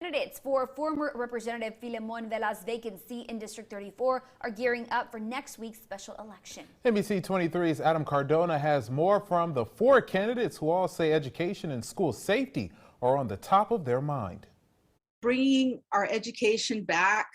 Candidates for former Representative Filemon Vela's vacancy in District 34 are gearing up for next week's special election. NBC 23's Adam Cardona has more from the four candidates who all say education and school safety are on the top of their mind. Bringing our education back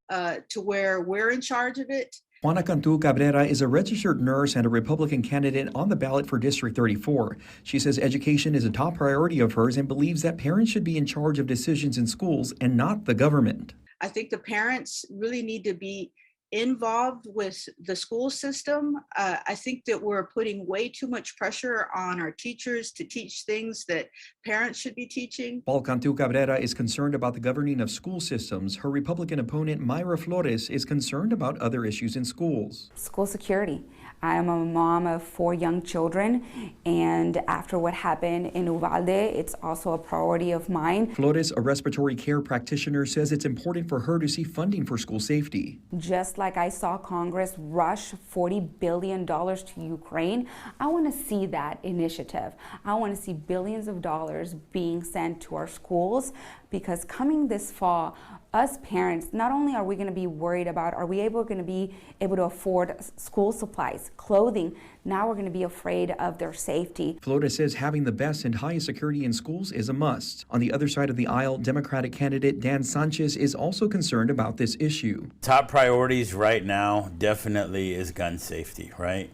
to where we're in charge of it. Juana Cantu Cabrera is a registered nurse and a Republican candidate on the ballot for District 34. She says education is a top priority of hers and believes that parents should be in charge of decisions in schools and not the government. I think the parents really need to be involved with the school system. I think that we're putting way too much pressure on our teachers to teach things that parents should be teaching. While Cantu Cabrera is concerned about the governing of school systems, her Republican opponent Mayra Flores is concerned about other issues in schools. School security. I am a mom of 4 young children, and after what happened in Uvalde, it's also a priority of mine. Flores, a respiratory care practitioner, says it's important for her to see funding for school safety. Just like I saw Congress rush $40 billion to Ukraine, I want to see that initiative. I want to see billions of dollars being sent to our schools, because coming this fall, us parents, not only are we going to be worried about, are we going to be able to afford school supplies, clothing, now we're going to be afraid of their safety. Flores says having the best and highest security in schools is a must. On the other side of the aisle, Democratic candidate Dan Sanchez is also concerned about this issue. Top priorities right now definitely is gun safety, right?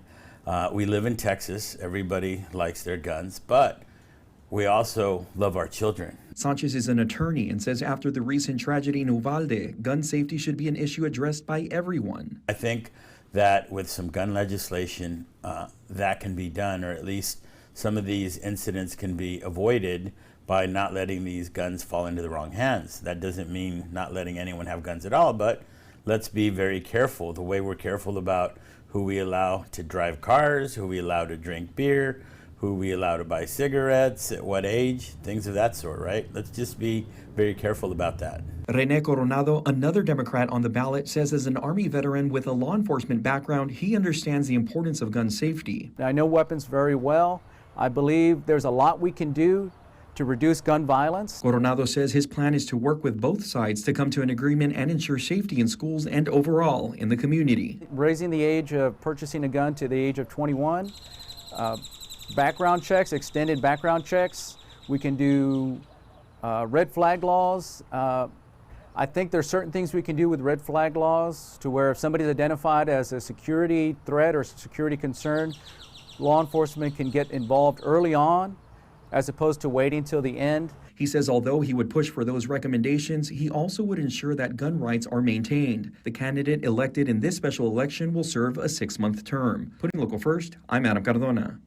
We live in Texas. Everybody likes their guns, but we also love our children. Sanchez is an attorney and says after the recent tragedy in Uvalde, gun safety should be an issue addressed by everyone. I think that with some gun legislation, that can be done, or at least some of these incidents can be avoided by not letting these guns fall into the wrong hands. That doesn't mean not letting anyone have guns at all, but let's be very careful. The way we're careful about who we allow to drive cars, who we allow to drink beer, who we allow to buy cigarettes, at what age, things of that sort, right? Let's just be very careful about that. Rene Coronado, another Democrat on the ballot, says as an Army veteran with a law enforcement background, he understands the importance of gun safety. I know weapons very well. I believe there's a lot we can do to reduce gun violence. Coronado says his plan is to work with both sides to come to an agreement and ensure safety in schools and overall in the community. Raising the age of purchasing a gun to the age of 21, background checks, extended background checks. We can do red flag laws. I think there's certain things we can do with red flag laws to where if somebody's identified as a security threat or security concern, law enforcement can get involved early on as opposed to waiting till the end. He says although he would push for those recommendations, he also would ensure that gun rights are maintained. The candidate elected in this special election will serve a 6-month term. Putting local first, I'm Adam Cardona.